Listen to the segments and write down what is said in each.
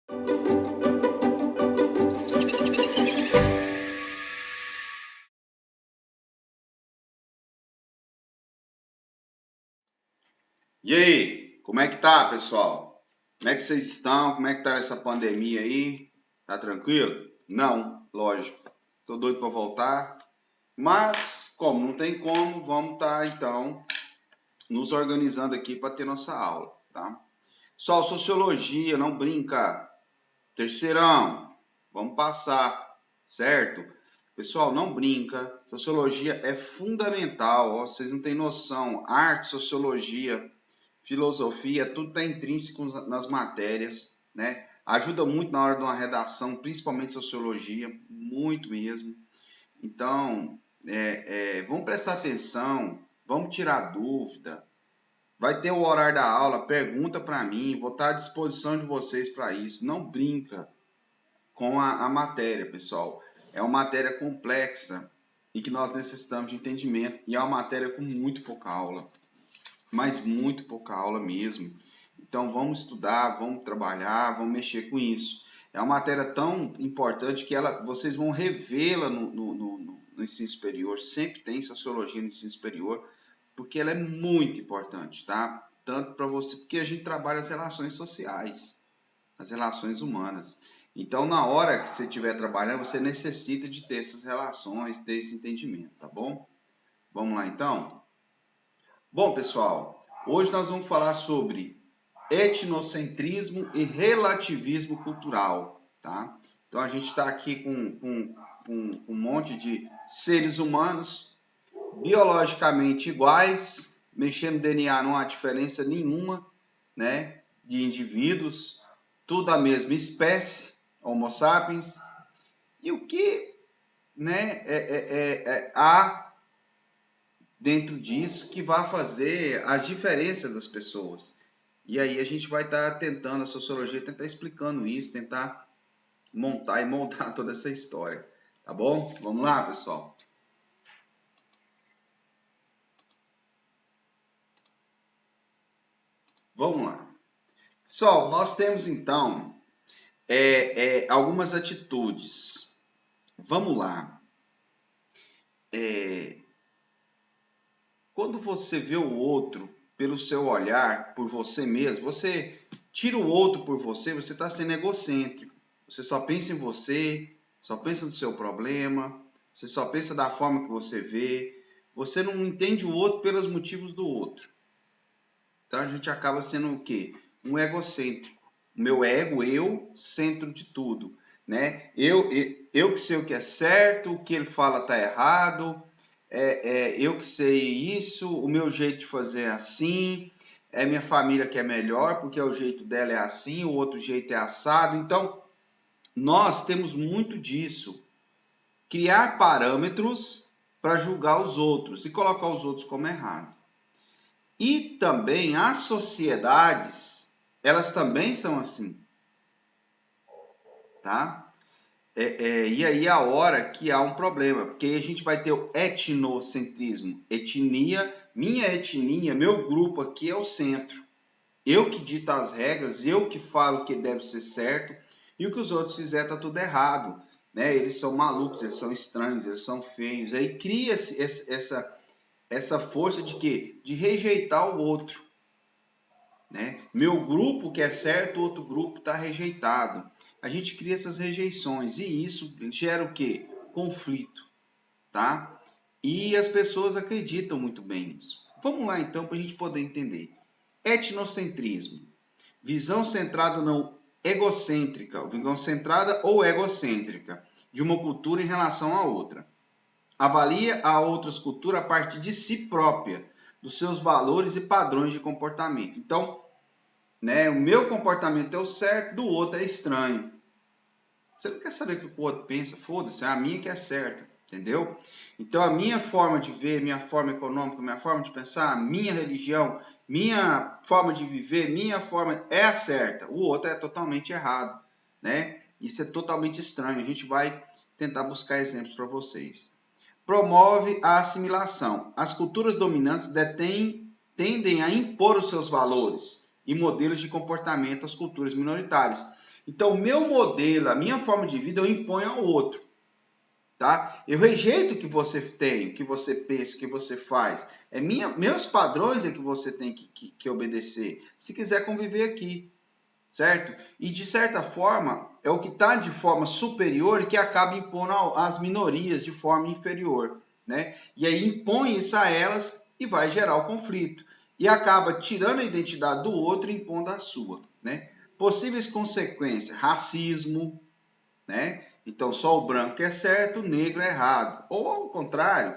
E aí, como é que tá, pessoal? Como é que vocês estão? Como é que tá essa pandemia aí? Tá tranquilo? Não, lógico. Tô doido para voltar, mas como não tem como, vamos estar então nos organizando aqui para ter nossa aula, tá? Só sociologia, não brinca. Terceirão, vamos passar, certo? Pessoal, não brinca. Sociologia é fundamental, ó, vocês não têm noção. Arte, sociologia, filosofia, tudo está intrínseco nas matérias, né? Ajuda muito na hora de uma redação, principalmente sociologia, muito mesmo. Então, vamos prestar atenção, vamos tirar dúvida. Vai ter o horário da aula, pergunta para mim, vou estar à disposição de vocês para isso. Não brinca com a matéria, pessoal. É uma matéria complexa e que nós necessitamos de entendimento. E é uma matéria com muito pouca aula, mas muito pouca aula mesmo. Então vamos estudar, vamos trabalhar, vamos mexer com isso. É uma matéria tão importante que vocês vão revê-la no ensino superior. Sempre tem sociologia no ensino superior, porque ela é muito importante, tá? Tanto para você, porque a gente trabalha as relações sociais, as relações humanas. Então, na hora que você estiver trabalhando, você necessita de ter essas relações, ter esse entendimento, tá bom? Vamos lá, então? Bom, pessoal, hoje nós vamos falar sobre etnocentrismo e relativismo cultural, tá? Então, a gente está aqui com um monte de seres humanos biologicamente iguais, mexendo no DNA não há diferença nenhuma, né, de indivíduos, tudo a mesma espécie, Homo sapiens, e o que, né, há dentro disso que vai fazer as diferenças das pessoas. E aí a gente vai estar tentando, a sociologia tentar explicando isso, tentar montar e moldar toda essa história, tá bom? Vamos lá, pessoal? Vamos lá. Pessoal, nós temos então algumas atitudes. Vamos lá. Quando você vê o outro pelo seu olhar, por você mesmo, você tira o outro por você, você está sendo egocêntrico. Você só pensa em você, só pensa no seu problema, você só pensa da forma que você vê. Você não entende o outro pelos motivos do outro. Então a gente acaba sendo o quê? Um egocêntrico. O meu ego, eu, centro de tudo, né? Eu que sei o que é certo, o que ele fala está errado, eu que sei isso, o meu jeito de fazer é assim, é minha família que é melhor, porque o jeito dela é assim, o outro jeito é assado. Então, nós temos muito disso. Criar parâmetros para julgar os outros e colocar os outros como errado. E também as sociedades, elas também são assim, tá? E aí a hora que há um problema, porque aí a gente vai ter o etnocentrismo, etnia, minha etnia, meu grupo aqui é o centro. Eu que dito as regras, eu que falo que deve ser certo, e o que os outros fizerem tá tudo errado, né? Eles são malucos, eles são estranhos, eles são feios. Aí cria-se essa força de quê? De rejeitar o outro. Né? Meu grupo que é certo, outro grupo está rejeitado. A gente cria essas rejeições e isso gera o quê? Conflito, tá? E as pessoas acreditam muito bem nisso. Vamos lá então para a gente poder entender. Etnocentrismo, visão centrada não egocêntrica, visão centrada ou egocêntrica de uma cultura em relação à outra. Avalia a outras culturas a partir de si própria, dos seus valores e padrões de comportamento. Então, né? O meu comportamento é o certo, do outro é estranho. Você não quer saber o que o outro pensa? Foda-se, é a minha que é certa, entendeu? Então a minha forma de ver, minha forma econômica, minha forma de pensar, minha religião, minha forma de viver, minha forma é a certa. O outro é totalmente errado, né? Isso é totalmente estranho. A gente vai tentar buscar exemplos para vocês. Promove a assimilação. As culturas dominantes tendem a impor os seus valores e modelos de comportamento às culturas minoritárias. Então, o meu modelo, a minha forma de vida, eu imponho ao outro. Tá? Eu rejeito o que você tem, o que você pensa, o que você faz. Meus padrões é que você tem que obedecer, se quiser conviver aqui, certo? E de certa forma, é o que está de forma superior que acaba impondo às minorias de forma inferior, né? E aí impõe isso a elas e vai gerar o conflito. E acaba tirando a identidade do outro e impondo a sua, né? Possíveis consequências, racismo, né? Então, só o branco é certo, o negro é errado. Ou, ao contrário,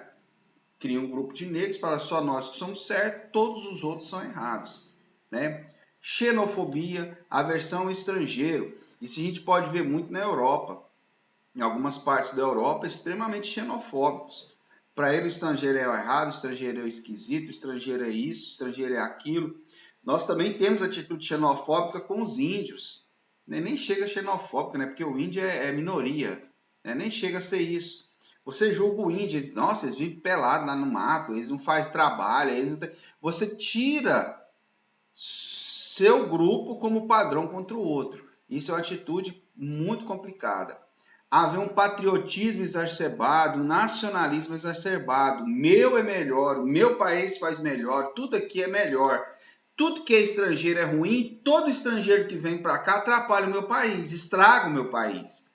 cria um grupo de negros, fala só nós que somos certos, todos os outros são errados, né? Xenofobia, aversão ao estrangeiro. Isso a gente pode ver muito na Europa. Em algumas partes da Europa, extremamente xenofóbicos. Para ele, o estrangeiro é errado, o estrangeiro é esquisito, o estrangeiro é isso, o estrangeiro é aquilo. Nós também temos atitude xenofóbica com os índios. Nem chega xenofóbica, né? Porque o índio é minoria, né? Nem chega a ser isso. Você julga o índio, diz, nossa, eles vivem pelados lá no mato, eles não fazem trabalho. Você tira seu grupo como padrão contra o outro. Isso é uma atitude muito complicada. Haver um patriotismo exacerbado, um nacionalismo exacerbado. Meu é melhor, o meu país faz melhor, tudo aqui é melhor. Tudo que é estrangeiro é ruim, todo estrangeiro que vem para cá atrapalha o meu país, estraga o meu país.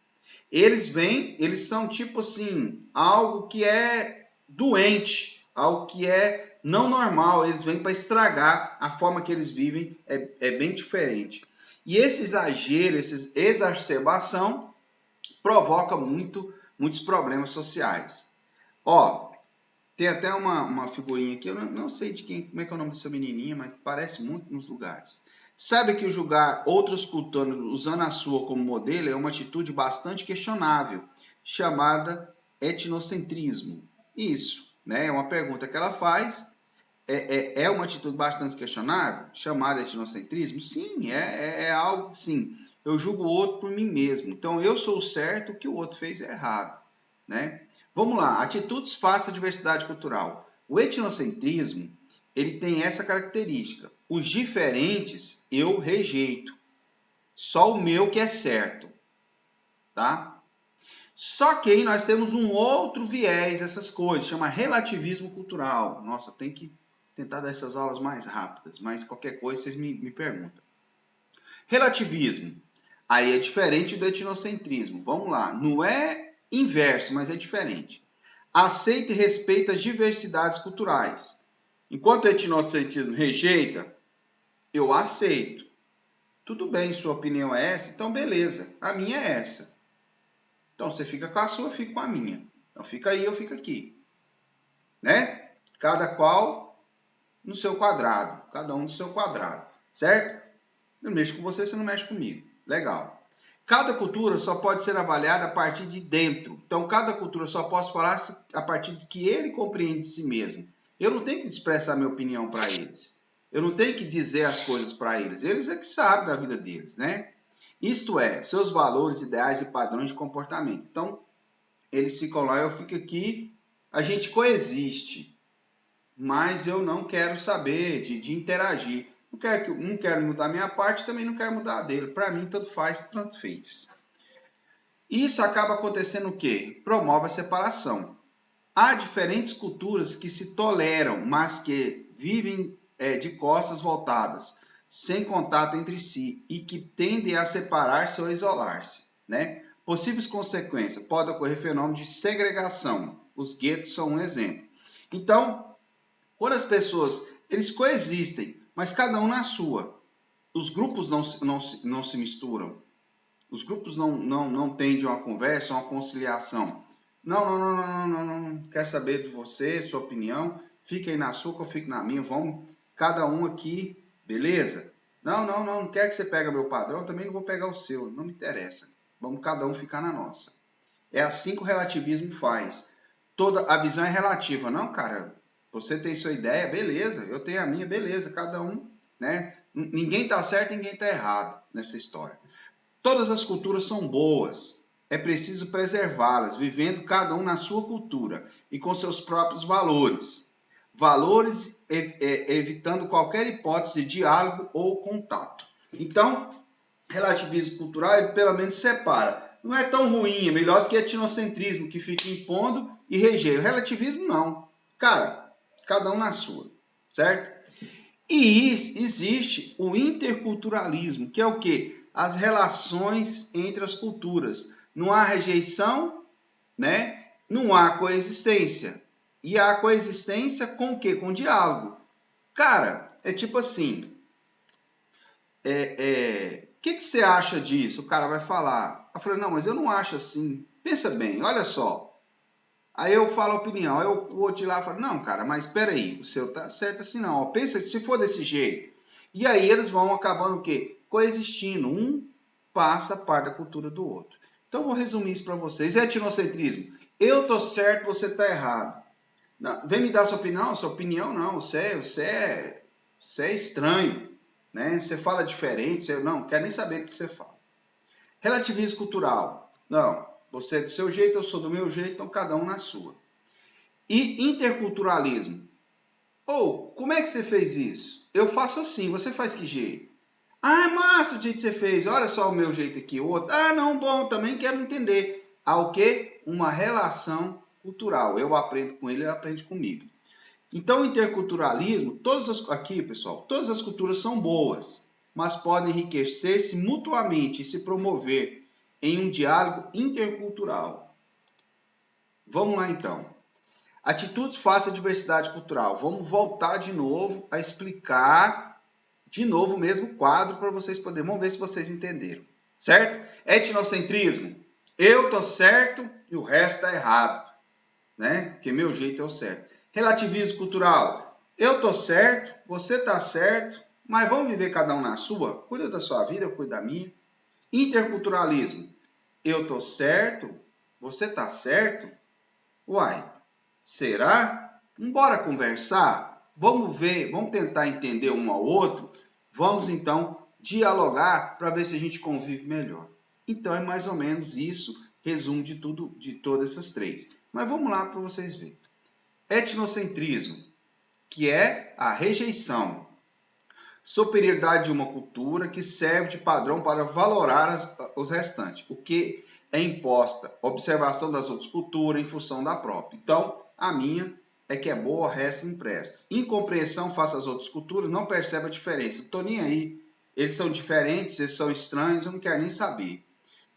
Eles vêm, eles são tipo assim, algo que é doente, algo que é não normal, eles vêm para estragar a forma que eles vivem, é bem diferente. E esse exagero, essa exacerbação provoca muitos problemas sociais. Ó, tem até uma figurinha aqui, eu não sei de quem, como é que é o nome dessa menininha, mas parece muito nos lugares. Sabe que julgar outras culturas usando a sua como modelo é uma atitude bastante questionável, chamada etnocentrismo. Isso, né? É uma pergunta que ela faz. É uma atitude bastante questionável, chamada etnocentrismo? Sim, é algo, sim. Eu julgo o outro por mim mesmo. Então, eu sou o certo, o que o outro fez é errado, né? Vamos lá, atitudes face à diversidade cultural. O etnocentrismo, ele tem essa característica. Os diferentes eu rejeito. Só o meu que é certo, tá? Só que aí nós temos um outro viés, essas coisas, chama relativismo cultural. Nossa, tem que tentar dar essas aulas mais rápidas, mas qualquer coisa vocês me perguntam. Relativismo, aí é diferente do etnocentrismo. Vamos lá, não é inverso, mas é diferente. Aceita e respeita as diversidades culturais. Enquanto o etnocentrismo rejeita, eu aceito. Tudo bem, sua opinião é essa, então beleza, a minha é essa. Então você fica com a sua, eu fico com a minha. Então fica aí, eu fico aqui. Né? Cada qual no seu quadrado, cada um no seu quadrado, certo? Eu mexo com você, você não mexe comigo. Legal. Cada cultura só pode ser avaliada a partir de dentro. Então, cada cultura só posso falar a partir do que ele compreende de si mesmo. Eu não tenho que expressar minha opinião para eles. Eu não tenho que dizer as coisas para eles. Eles é que sabem da vida deles, né? Isto é, seus valores, ideais e padrões de comportamento. Então, eles ficam lá, eu fico aqui, a gente coexiste. Mas eu não quero saber de interagir. Não quero mudar minha parte, também não quero mudar a dele. Para mim, tanto faz, tanto fez. Isso acaba acontecendo o quê? Promove a separação. Há diferentes culturas que se toleram, mas que vivem de costas voltadas, sem contato entre si, e que tendem a separar-se ou isolar-se, né? Possíveis consequências. Pode ocorrer fenômeno de segregação. Os guetos são um exemplo. Então, quando as pessoas, eles coexistem, mas cada um na sua. Os grupos não se misturam. Os grupos não tendem a uma conversa, uma conciliação. Não quero saber de você, sua opinião. Fica aí na sua, que eu fico na minha. Vamos, cada um aqui, beleza? Não quero que você pegue meu padrão, também não vou pegar o seu, não me interessa. Vamos cada um ficar na nossa. É assim que o relativismo faz. Toda a visão é relativa. Não, cara, você tem sua ideia, beleza. Eu tenho a minha, beleza. Cada um, né? Ninguém está certo, ninguém está errado nessa história. Todas as culturas são boas. É preciso preservá-las, vivendo cada um na sua cultura e com seus próprios valores. Valores evitando qualquer hipótese de diálogo ou contato. Então, relativismo cultural, ele pelo menos separa. Não é tão ruim, é melhor do que etnocentrismo, que fica impondo e rejeita. O relativismo não. Cara, cada um na sua, certo? E existe o interculturalismo, que é o quê? As relações entre as culturas. Não há rejeição, né? Não há coexistência. E há coexistência com o quê? Com diálogo. Cara, é tipo assim, que você acha disso? O cara vai falar. Eu falei, não, mas eu não acho assim. Pensa bem, olha só. Aí eu falo a opinião, aí o outro lá fala, não, cara, mas espera aí, o seu tá certo assim não. Ó, pensa que se for desse jeito. E aí eles vão acabando o quê? Coexistindo. Um passa a par da cultura do outro. Então eu vou resumir isso para vocês. É etnocentrismo. Eu tô certo, você tá errado. Não, vem me dar sua opinião não. Você é estranho. Né? Você fala diferente, você não quer nem saber o que você fala. Relativismo cultural. Não, você é do seu jeito, eu sou do meu jeito, então cada um na sua. E interculturalismo. Como é que você fez isso? Eu faço assim, você faz que jeito? Ah, massa o jeito que você fez, olha só o meu jeito aqui. O outro, não, bom, também quero entender. Há o quê? Uma relação cultural. Eu aprendo com ele, ele aprende comigo. Então, o interculturalismo, aqui, pessoal, todas as culturas são boas, mas podem enriquecer-se mutuamente e se promover em um diálogo intercultural. Vamos lá, então. Atitudes face à diversidade cultural. Vamos voltar de novo a explicar de novo o mesmo quadro para vocês poderem. Vamos ver se vocês entenderam. Certo? Etnocentrismo. Eu tô certo e o resto tá errado. Né? Porque meu jeito é o certo. Relativismo cultural. Eu tô certo, você tá certo, mas vamos viver cada um na sua? Cuida da sua vida, eu cuido da minha. Interculturalismo. Eu tô certo, você tá certo? Uai, será? Bora conversar? Vamos ver, vamos tentar entender um ao outro? Vamos então dialogar para ver se a gente convive melhor. Então é mais ou menos isso, resumo de tudo, de todas essas três. Mas vamos lá para vocês verem. Etnocentrismo, que é a rejeição, superioridade de uma cultura que serve de padrão para valorar os restantes, o que é imposta, observação das outras culturas em função da própria. Então, a minha é que é boa, o resto não presta. Incompreensão face às outras culturas, não percebe a diferença. Não estou nem aí. Eles são diferentes, eles são estranhos, eu não quero nem saber.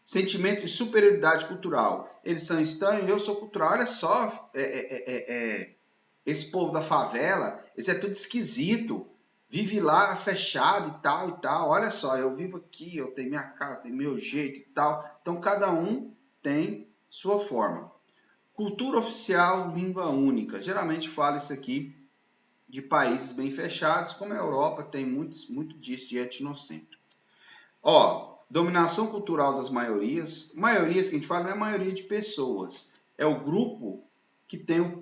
Sentimento de superioridade cultural. Eles são estranhos, eu sou cultural. Olha só, esse povo da favela, eles é tudo esquisito. Vive lá fechado e tal. Olha só, eu vivo aqui, eu tenho minha casa, tenho meu jeito e tal. Então, cada um tem sua forma. Cultura oficial, língua única. Geralmente fala isso aqui de países bem fechados, como a Europa, tem muito disso de etnocêntrico. Dominação cultural das maiorias. Maiorias que a gente fala não é a maioria de pessoas, é o grupo que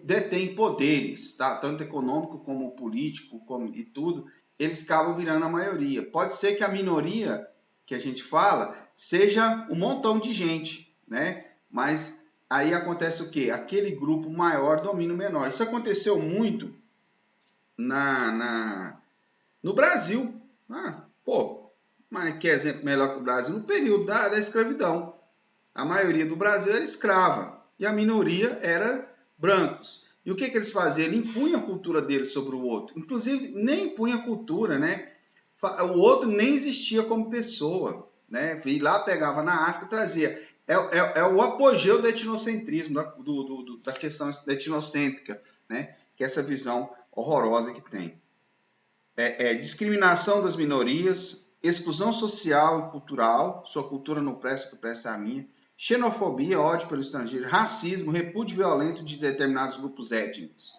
detém poderes, tá? Tanto econômico como político, e tudo, eles acabam virando a maioria. Pode ser que a minoria que a gente fala seja um montão de gente, né? Mas aí acontece o quê? Aquele grupo maior domina o menor. Isso aconteceu muito no Brasil. Mas que exemplo melhor que o Brasil? No período da escravidão. A maioria do Brasil era escrava e a minoria era brancos. E o que eles faziam? Eles impunham a cultura deles sobre o outro. Inclusive, nem impunha a cultura, né? O outro nem existia como pessoa, né? E lá pegava na África e trazia. É o apogeu do etnocentrismo, da questão etnocêntrica, né? Que é essa visão horrorosa que tem. Discriminação das minorias, exclusão social e cultural, sua cultura não presta, que presta a minha, xenofobia, ódio pelo estrangeiro, racismo, repúdio violento de determinados grupos étnicos.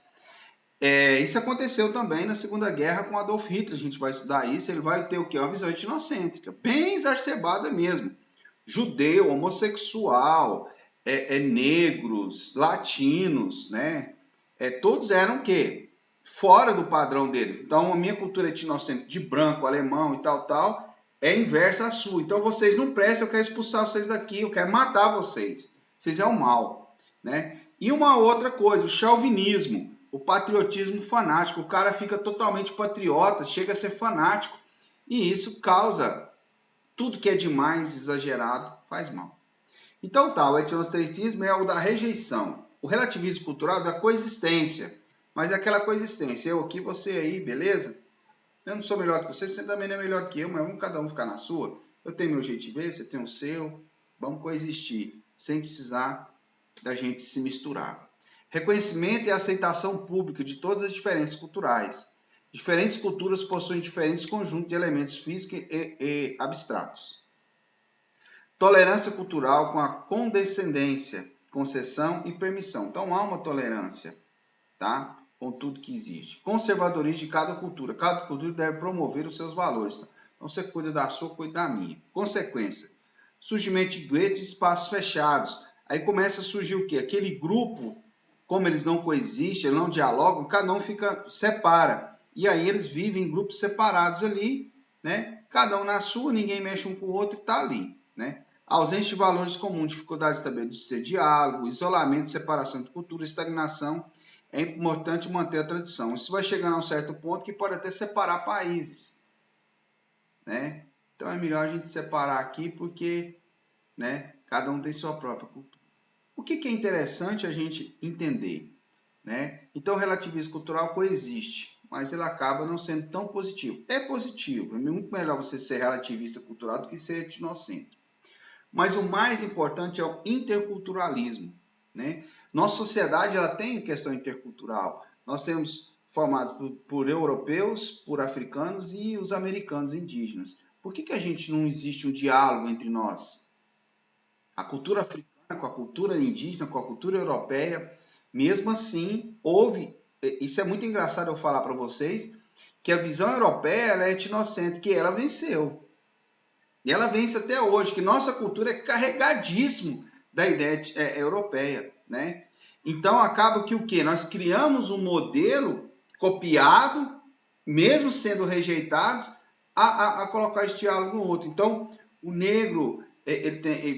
Isso aconteceu também na Segunda Guerra com Adolf Hitler, a gente vai estudar isso, ele vai ter o quê? Uma visão etnocêntrica, bem exacerbada mesmo. Judeu, homossexual, negros, latinos, né? Todos eram o quê? Fora do padrão deles. Então, a minha cultura etnocêntrica de branco, alemão e tal, é inversa à sua. Então, vocês não prestam, eu quero expulsar vocês daqui, eu quero matar vocês. Vocês é o mal, né? E uma outra coisa, o chauvinismo, o patriotismo fanático. O cara fica totalmente patriota, chega a ser fanático. E isso causa tudo que é demais, exagerado, faz mal. Então tá, o etnocentrismo é o da rejeição. O relativismo cultural é da coexistência. Mas é aquela coexistência, eu aqui, você aí, beleza? Eu não sou melhor que você, você também não é melhor que eu, mas vamos cada um ficar na sua. Eu tenho meu jeito de ver, você tem o seu. Vamos coexistir, sem precisar da gente se misturar. Reconhecimento e aceitação pública de todas as diferenças culturais. Diferentes culturas possuem diferentes conjuntos de elementos físicos e abstratos. Tolerância cultural com a condescendência, concessão e permissão. Então há uma tolerância, tá? Com tudo que existe. Conservadorismo de cada cultura. Cada cultura deve promover os seus valores. Então você cuida da sua, cuida da minha. Consequência. Surgimento de guetos e espaços fechados. Aí começa a surgir o quê? Aquele grupo, como eles não coexistem, eles não dialogam, cada um separa. E aí eles vivem em grupos separados ali, né? Cada um na sua, ninguém mexe um com o outro e está ali, né? Ausência de valores comuns, dificuldade de estabelecer diálogo, isolamento, separação de cultura, estagnação. É importante manter a tradição. Isso vai chegando a um certo ponto que pode até separar países, né? Então é melhor a gente separar aqui porque, né, cada um tem sua própria cultura. O que é interessante a gente entender, né? Então o relativismo cultural coexiste, mas ele acaba não sendo tão positivo. É positivo, é muito melhor você ser relativista cultural do que ser etnocêntrico. Mas o mais importante é o interculturalismo, né? Nossa sociedade ela tem questão intercultural. Nós temos formados por europeus, por africanos e os americanos indígenas. Por que a gente não existe um diálogo entre nós? A cultura africana com a cultura indígena, com a cultura europeia, mesmo assim, houve... Isso é muito engraçado eu falar para vocês, que a visão europeia ela é etnocêntrica e ela venceu. E ela vence até hoje, que nossa cultura é carregadíssimo da ideia europeia, né? Então, acaba que o quê? Nós criamos um modelo copiado, mesmo sendo rejeitados, a colocar este diálogo no outro. Então, o negro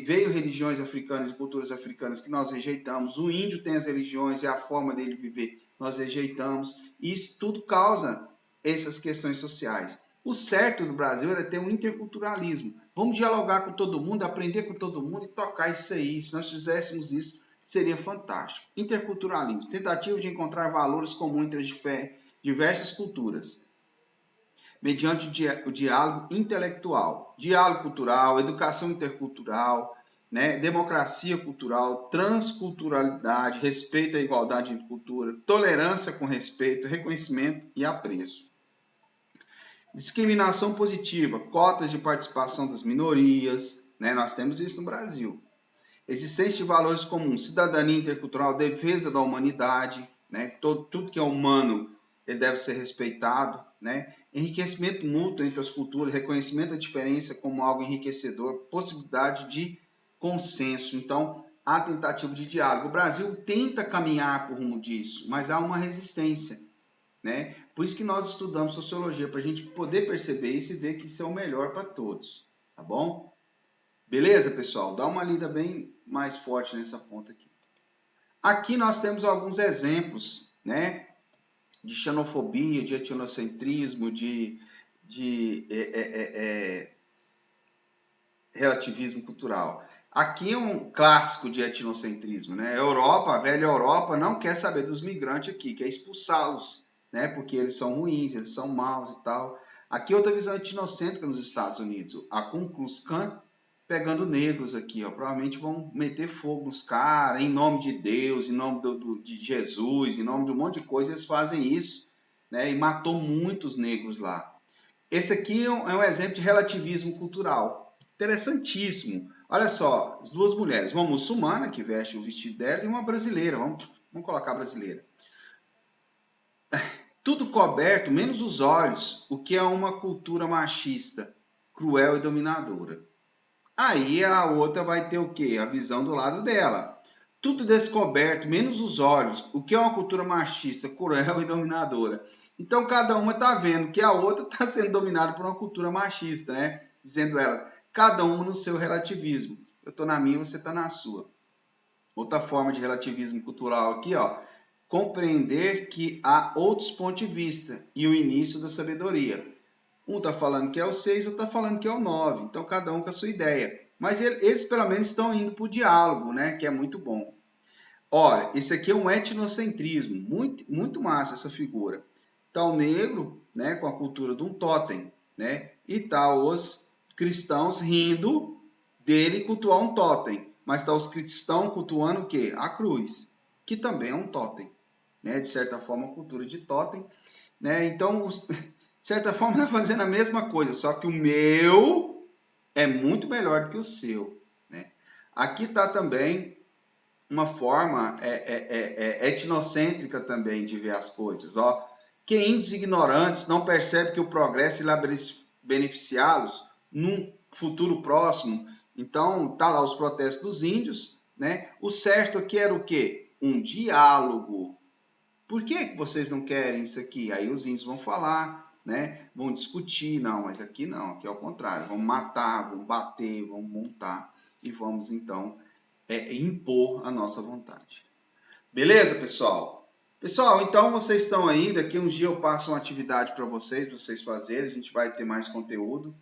veio religiões africanas e culturas africanas que nós rejeitamos. O índio tem as religiões e a forma dele viver, nós rejeitamos. E isso tudo causa essas questões sociais. O certo do Brasil era ter um interculturalismo. Vamos dialogar com todo mundo, aprender com todo mundo e tocar isso aí. Se nós fizéssemos isso, seria fantástico. Interculturalismo, tentativa de encontrar valores comuns entre as diversas culturas, mediante o diálogo intelectual, diálogo cultural, educação intercultural, né? Democracia cultural, transculturalidade, respeito à igualdade de cultura, tolerância com respeito, reconhecimento e apreço. Discriminação positiva, cotas de participação das minorias, né? Nós temos isso no Brasil. Existência de valores comuns, cidadania intercultural, defesa da humanidade, né? Tudo que é humano ele deve ser respeitado, né? Enriquecimento mútuo entre as culturas, reconhecimento da diferença como algo enriquecedor, possibilidade de consenso. Então, há tentativa de diálogo. O Brasil tenta caminhar por rumo disso, mas há uma resistência, né? Por isso que nós estudamos sociologia, para a gente poder perceber isso e ver que isso é o melhor para todos, tá bom? Beleza, pessoal? Dá uma lida bem mais forte nessa ponta aqui. Aqui nós temos alguns exemplos, né? De xenofobia, de etnocentrismo, de relativismo cultural. Aqui é um clássico de etnocentrismo, né? A velha Europa não quer saber dos migrantes aqui, quer expulsá-los, né? Porque eles são ruins, eles são maus e tal. Aqui outra visão etnocêntrica nos Estados Unidos, a Ku Klux Klan pegando negros aqui, ó, provavelmente vão meter fogo nos caras, em nome de Deus, em nome de Jesus, em nome de um monte de coisa, eles fazem isso, né? E matou muitos negros lá. Esse aqui é um exemplo de relativismo cultural. Interessantíssimo. Olha só, as duas mulheres, uma muçulmana que veste o vestido dela e uma brasileira. Vamos colocar a brasileira. Tudo coberto, menos os olhos, o que é uma cultura machista, cruel e dominadora. Aí a outra vai ter o quê? A visão do lado dela. Tudo descoberto, menos os olhos, o que é uma cultura machista, cruel e dominadora. Então, cada uma está vendo que a outra está sendo dominada por uma cultura machista, né? Dizendo elas, cada uma no seu relativismo. Eu estou na minha, você está na sua. Outra forma de relativismo cultural aqui, ó. Compreender que há outros pontos de vista e o início da sabedoria. Um está falando que é o 6, outro está falando que é o 9. Então, cada um com a sua ideia. Mas eles, pelo menos, estão indo para o diálogo, né? Que é muito bom. Olha, esse aqui é um etnocentrismo. Muito massa essa figura. Está o negro, né? Com a cultura de um totem, né? E está os cristãos rindo dele cultuar um totem. Mas está os cristãos cultuando o quê? A cruz, que também é um totem. Né? De certa forma, a cultura de totem. Né? Então, de certa forma, está fazendo a mesma coisa, só que o meu é muito melhor do que o seu. Né? Aqui está também uma forma etnocêntrica também de ver as coisas. Ó. Que índios ignorantes não percebem que o progresso irá beneficiá-los num futuro próximo. Então, tá lá os protestos dos índios. Né? O certo aqui era o quê? Um diálogo. Por que vocês não querem isso aqui? Aí os índios vão falar, né? Vão discutir. Não, mas aqui não, aqui é o contrário. Vamos matar, vamos bater, vamos montar e vamos, então, impor a nossa vontade. Beleza, pessoal? Pessoal, então vocês estão aí. Daqui uns dias eu passo uma atividade para vocês fazerem. A gente vai ter mais conteúdo.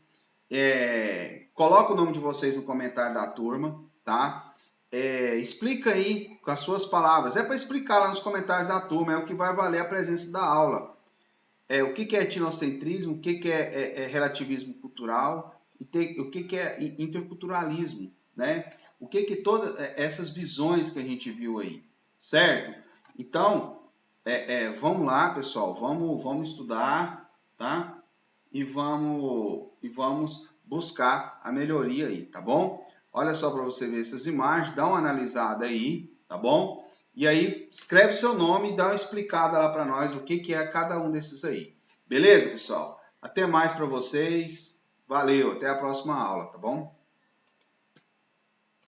Coloca o nome de vocês no comentário da turma, tá? Explica aí com as suas palavras. É para explicar lá nos comentários da turma, é o que vai valer a presença da aula. O que é etnocentrismo, o que é relativismo cultural, e o que é interculturalismo, né? O que todas essas visões que a gente viu aí, certo? Então, vamos lá, pessoal, vamos estudar, tá? E vamos buscar a melhoria aí, tá bom? Olha só para você ver essas imagens, dá uma analisada aí, tá bom? E aí, escreve seu nome e dá uma explicada lá para nós o que é cada um desses aí. Beleza, pessoal? Até mais para vocês. Valeu, até a próxima aula, tá bom?